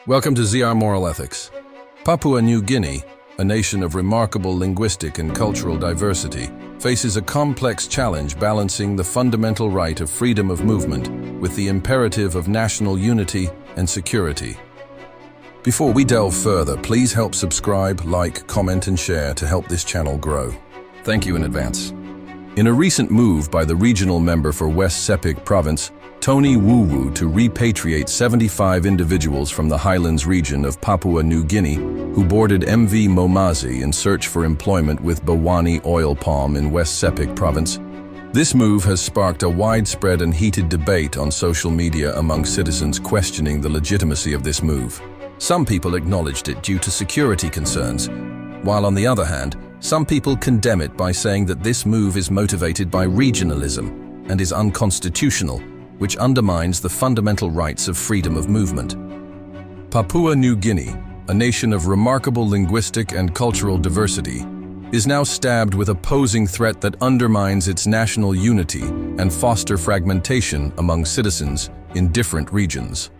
Welcome to ZR Moral Ethics. Papua New Guinea, a nation of remarkable linguistic and cultural diversity, faces a complex challenge balancing the fundamental right of freedom of movement with the imperative of national unity and security. Before we delve further, please help subscribe, like, comment, and share to help this channel grow. Thank you in advance. In a recent move by the regional member for West Sepik Province, Tony Wuwu, to repatriate 75 individuals from the highlands region of Papua New Guinea who boarded MV Momazi in search for employment with Bawani oil palm in West Sepik Province. This move has sparked a widespread and heated debate on social media among citizens questioning the legitimacy of this move. Some people acknowledged it due to security concerns, while on the other hand, some people condemn it by saying that this move is motivated by regionalism and is unconstitutional, which undermines the fundamental rights of freedom of movement. Papua New Guinea, a nation of remarkable linguistic and cultural diversity, is now stabbed with a posing threat that undermines its national unity and foster fragmentation among citizens in different regions.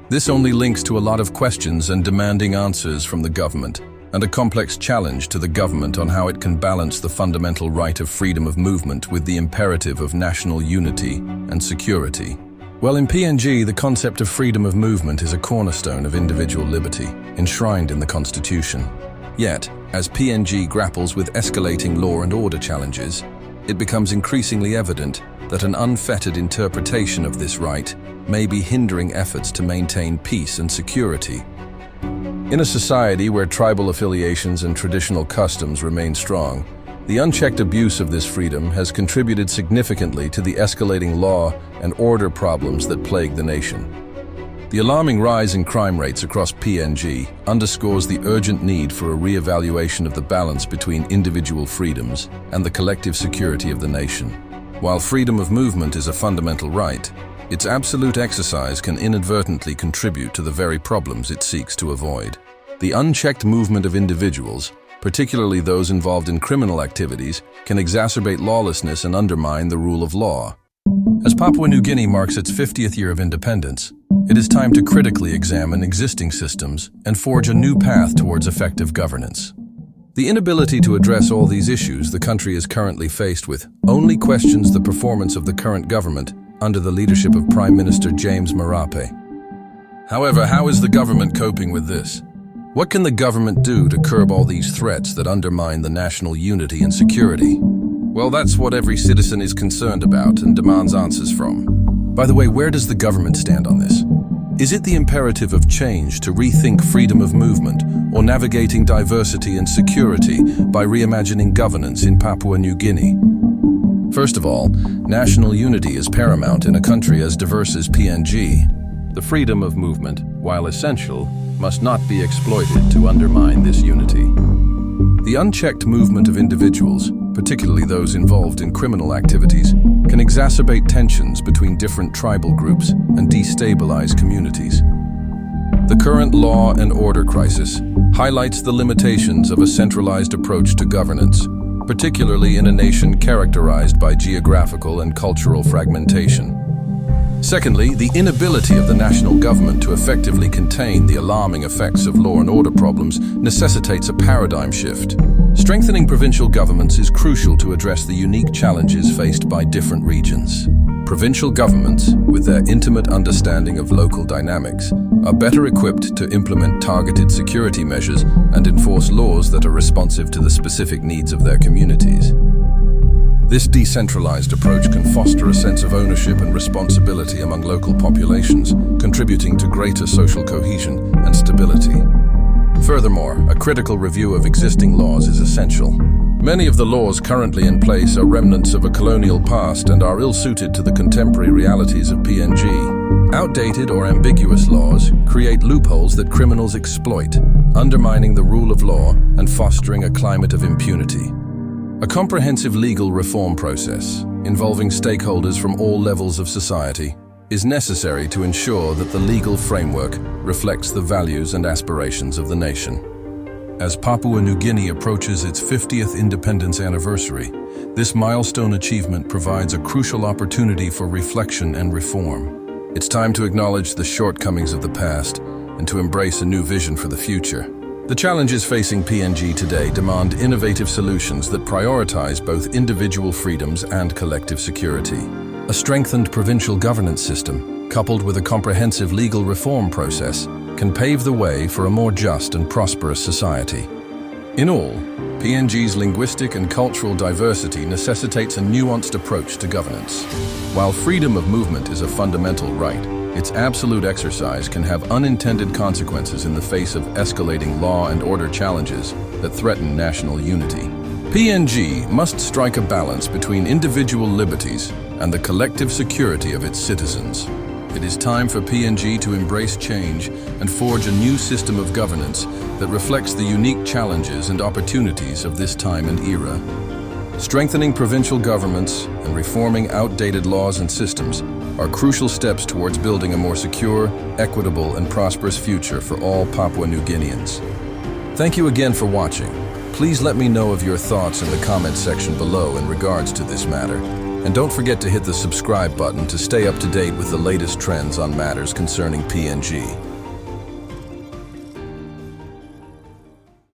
This only links to a lot of questions and demanding answers from the government, and a complex challenge to the government on how it can balance the fundamental right of freedom of movement with the imperative of national unity and security. Well, in PNG, the concept of freedom of movement is a cornerstone of individual liberty, enshrined in the Constitution. Yet, as PNG grapples with escalating law and order challenges, it becomes increasingly evident that an unfettered interpretation of this right may be hindering efforts to maintain peace and security. In a society where tribal affiliations and traditional customs remain strong, the unchecked abuse of this freedom has contributed significantly to the escalating law and order problems that plague the nation. The alarming rise in crime rates across PNG underscores the urgent need for a re-evaluation of the balance between individual freedoms and the collective security of the nation. While freedom of movement is a fundamental right, its absolute exercise can inadvertently contribute to the very problems it seeks to avoid. The unchecked movement of individuals, particularly those involved in criminal activities, can exacerbate lawlessness and undermine the rule of law. As Papua New Guinea marks its 50th year of independence, it is time to critically examine existing systems and forge a new path towards effective governance. The inability to address all these issues the country is currently faced with only questions the performance of the current government under the leadership of Prime Minister James Marape. However, how is the government coping with this? What can the government do to curb all these threats that undermine the national unity and security? Well, that's what every citizen is concerned about and demands answers from. By the way, where does the government stand on this? Is it the imperative of change to rethink freedom of movement or navigating diversity and security by reimagining governance in Papua New Guinea? First of all, national unity is paramount in a country as diverse as PNG. The freedom of movement, while essential, must not be exploited to undermine this unity. The unchecked movement of individuals, particularly those involved in criminal activities, can exacerbate tensions between different tribal groups and destabilize communities. The current law and order crisis highlights the limitations of a centralized approach to governance, particularly in a nation characterized by geographical and cultural fragmentation. Secondly, the inability of the national government to effectively contain the alarming effects of law and order problems necessitates a paradigm shift. Strengthening provincial governments is crucial to address the unique challenges faced by different regions. Provincial governments, with their intimate understanding of local dynamics, are better equipped to implement targeted security measures and enforce laws that are responsive to the specific needs of their communities. This decentralized approach can foster a sense of ownership and responsibility among local populations, contributing to greater social cohesion and stability. Furthermore, a critical review of existing laws is essential. Many of the laws currently in place are remnants of a colonial past and are ill-suited to the contemporary realities of PNG. Outdated or ambiguous laws create loopholes that criminals exploit, undermining the rule of law and fostering a climate of impunity. A comprehensive legal reform process, involving stakeholders from all levels of society, is necessary to ensure that the legal framework reflects the values and aspirations of the nation. As Papua New Guinea approaches its 50th independence anniversary, this milestone achievement provides a crucial opportunity for reflection and reform. It's time to acknowledge the shortcomings of the past and to embrace a new vision for the future. The challenges facing PNG today demand innovative solutions that prioritize both individual freedoms and collective security. A strengthened provincial governance system, coupled with a comprehensive legal reform process, can pave the way for a more just and prosperous society. In all, PNG's linguistic and cultural diversity necessitates a nuanced approach to governance. While freedom of movement is a fundamental right, its absolute exercise can have unintended consequences in the face of escalating law and order challenges that threaten national unity. PNG must strike a balance between individual liberties and the collective security of its citizens. It is time for PNG to embrace change and forge a new system of governance that reflects the unique challenges and opportunities of this time and era. Strengthening provincial governments and reforming outdated laws and systems are crucial steps towards building a more secure, equitable, and prosperous future for all Papua New Guineans. Thank you again for watching. Please let me know of your thoughts in the comments section below in regards to this matter. And don't forget to hit the subscribe button to stay up to date with the latest trends on matters concerning PNG.